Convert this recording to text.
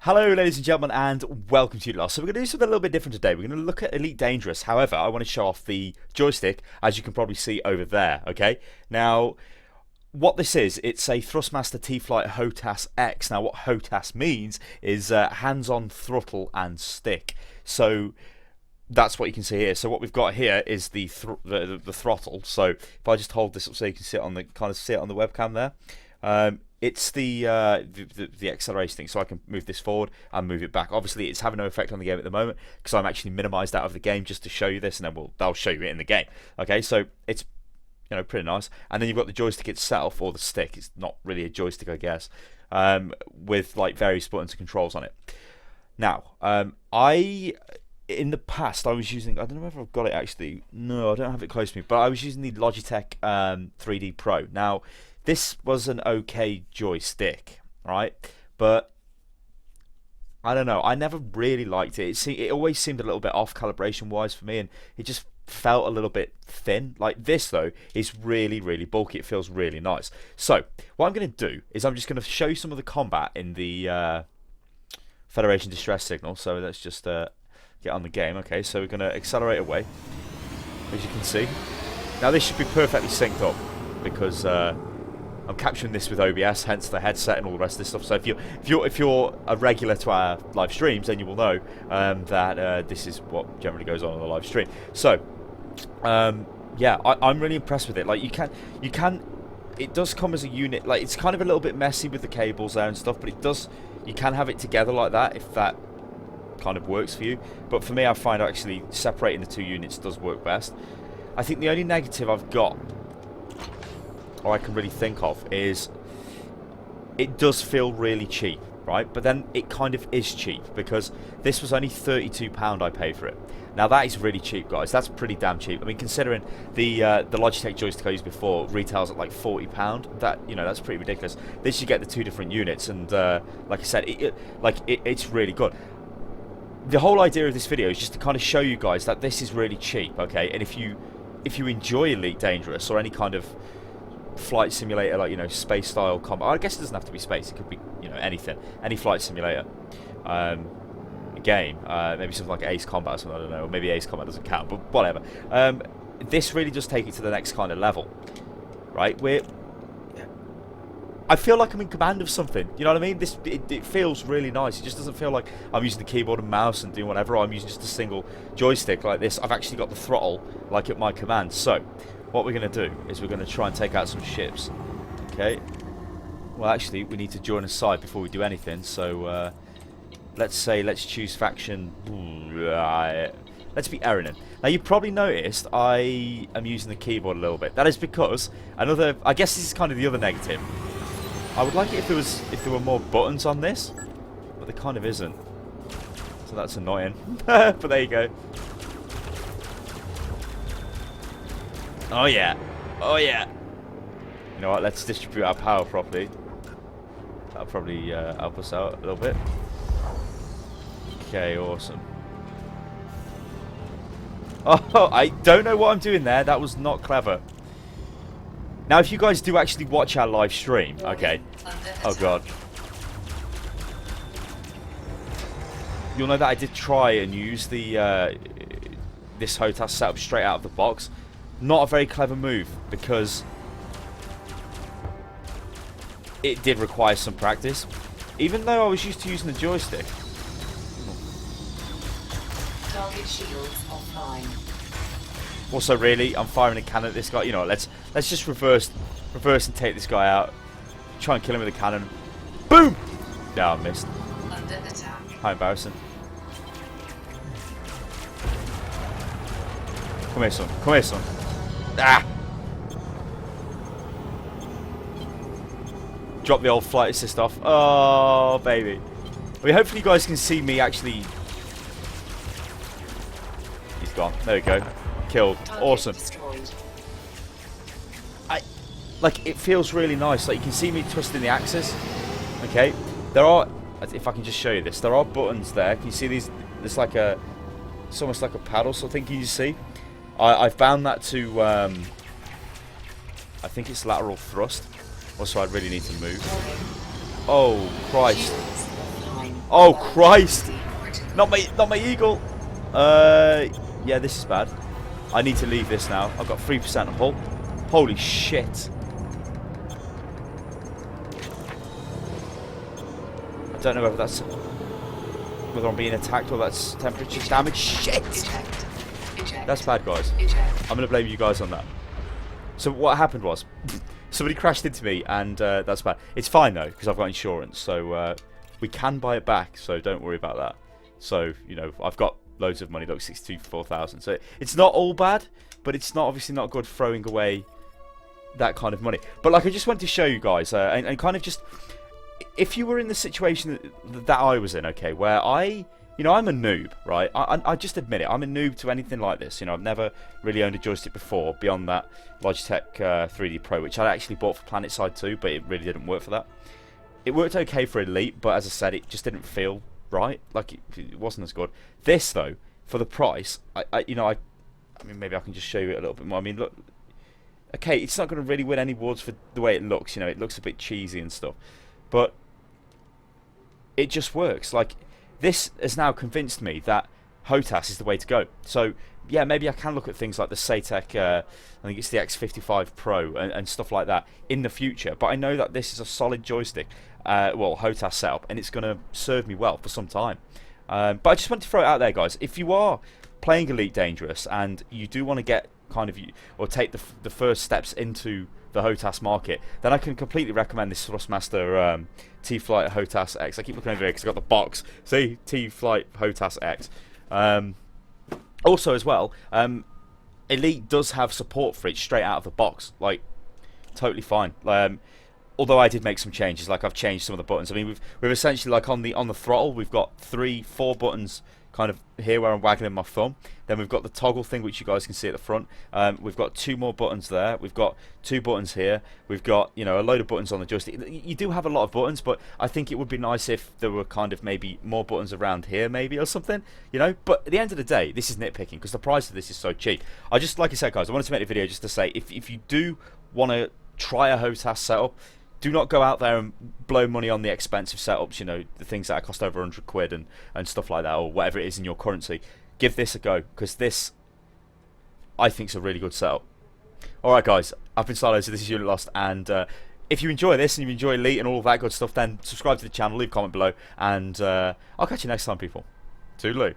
Hello ladies and gentlemen and welcome to Stylosa. So we're going to do something a little bit different today. We're going to look at Elite Dangerous. However, I want to show off the joystick, as you can probably see over there, okay? Now, what this is, it's a Thrustmaster T.Flight Hotas X. Now, what Hotas means is hands-on throttle and stick. So that's what you can see here. So what we've got here is the throttle. So if I just hold this up so you can see it on the webcam there. It's the acceleration thing, so I can move this forward and move it back. Obviously, it's having no effect on the game at the moment because I'm actually minimised out of the game just to show you this, and then they'll show you it in the game. Okay, so it's pretty nice. And then you've got the joystick itself, or the stick. It's not really a joystick, I guess, with like various buttons and controls on it. Now, in the past, I was using, I don't know whether I've got it actually. No, I don't have it close to me, but I was using the Logitech 3D Pro. Now, this was an okay joystick, right? But I don't know. I never really liked it. It always seemed a little bit off calibration-wise for me, and it just felt a little bit thin. Like this, though, is really, really bulky. It feels really nice. So what I'm going to do is I'm just going to show you some of the combat in the Federation Distress Signal. So let's just get on the game. Okay, so we're going to accelerate away, as you can see. Now this should be perfectly synced up because I'm capturing this with OBS, hence the headset and all the rest of this stuff. So if you're a regular to our live streams, then you will know that this is what generally goes on the live stream. So yeah, I'm really impressed with it. Like you can, it does come as a unit. Like it's kind of a little bit messy with the cables there and stuff, but you can have it together like that if that kind of works for you. But for me, I find actually separating the two units does work best. I think the only negative I've got, or I can really think of, is it does feel really cheap, right? But then it kind of is cheap because this was only £32 I paid for it. Now that is really cheap, guys. That's pretty damn cheap. I mean, considering the Logitech joystick I used before retails at like £40, that's pretty ridiculous. This you get the two different units, and like I said, it's really good. The whole idea of this video is just to kind of show you guys that this is really cheap, okay? And if you enjoy Elite Dangerous or any kind of flight simulator, like space style combat, I guess it doesn't have to be space, it could be anything, any flight simulator game, maybe something like Ace Combat or something, I don't know, or maybe Ace Combat doesn't count, but whatever. This really does take it to the next kind of level, right? I feel like I'm in command of something, you know what I mean? It feels really nice. It just doesn't feel like I'm using the keyboard and mouse and doing whatever, or I'm using just a single joystick like this. I've actually got the throttle like at my command. So what we're going to do is we're going to try and take out some ships. Okay. Well, actually, we need to join a side before we do anything. So let's choose faction. Let's be Erinin. Now, you probably noticed I am using the keyboard a little bit. That is because I guess this is kind of the other negative. I would like it if there were more buttons on this, but there kind of isn't. So that's annoying. But there you go. Oh yeah, oh yeah. You know what, let's distribute our power properly. That'll probably help us out a little bit. Okay, awesome. Oh, I don't know what I'm doing there. That was not clever. Now, if you guys do actually watch our live stream, okay. Oh god. You'll know that I did try and use the this Hotas setup straight out of the box. Not a very clever move because it did require some practice, even though I was used to using the joystick. Target shields offline. Also, really, I'm firing a cannon at this guy. You know, let's just reverse and take this guy out. Try and kill him with a cannon. Boom! No, I missed. Under attack. How embarrassing. Come here, son. Come here, son. Ah! Drop the old flight assist off. Oh, baby. I mean, hopefully you guys can see me actually. He's gone. There we go. Killed. Awesome. It feels really nice. Like, you can see me twisting the axis. Okay. There are, if I can just show you this, there are buttons there. Can you see these? It's like it's almost like a paddle sort of thing. Can you see? I've bound that to, I think it's lateral thrust. Also, I really need to move. Oh, Christ. Oh Christ! Not my eagle. Yeah, this is bad. I need to leave this now. I've got 3% of hull. Holy shit! I don't know whether that's whether I'm being attacked or that's temperature damage. Shit! That's bad, guys. I'm gonna blame you guys on that. So what happened was, somebody crashed into me, and that's bad. It's fine though, because I've got insurance, so we can buy it back. So don't worry about that. So you know, I've got loads of money. Look, 64,000. So it's not all bad, but it's not obviously not good throwing away that kind of money. But like, I just wanted to show you guys, and kind of just, if you were in the situation that I was in, okay, where you know, I'm a noob, right? I just admit it. I'm a noob to anything like this. You know, I've never really owned a joystick before beyond that Logitech 3D Pro, which I actually bought for PlanetSide 2, but it really didn't work for that. It worked okay for Elite, but as I said, it just didn't feel right. Like, it wasn't as good. This, though, for the price, I mean, maybe I can just show you it a little bit more. I mean, look, okay, it's not going to really win any awards for the way it looks. You know, it looks a bit cheesy and stuff, but it just works. Like, this has now convinced me that Hotas is the way to go. So, yeah, maybe I can look at things like the Satek, I think it's the X55 Pro and stuff like that in the future. But I know that this is a solid joystick, well, Hotas setup, and it's going to serve me well for some time. But I just want to throw it out there, guys. If you are playing Elite Dangerous and you do want to get kind of, or take the first steps into the Hotas market, then I can completely recommend this Thrustmaster T.Flight Hotas X. I keep looking over here because I've got the box. See, T.Flight Hotas X. Also, as well, Elite does have support for it straight out of the box. Like, totally fine. Although I did make some changes, like I've changed some of the buttons. I mean, we've essentially, like on the throttle, we've got 4 buttons kind of here where I'm waggling my thumb. Then we've got the toggle thing, which you guys can see at the front. We've got 2 more buttons there. We've got 2 buttons here. We've got, you know, a load of buttons on the joystick. You do have a lot of buttons, but I think it would be nice if there were kind of maybe more buttons around here, maybe, or something, you know. But at the end of the day, this is nitpicking because the price of this is so cheap. I just, like I said, guys, I wanted to make the video just to say, if you do want to try a Hotas setup, do not go out there and blow money on the expensive setups, you know, the things that cost over 100 quid and stuff like that, or whatever it is in your currency. Give this a go, because this, I think, is a really good setup. Alright, guys, I've been Stylosa, this is Unit Lost, and if you enjoy this and you enjoy Elite and all of that good stuff, then subscribe to the channel, leave a comment below, and I'll catch you next time, people. Toodaloo.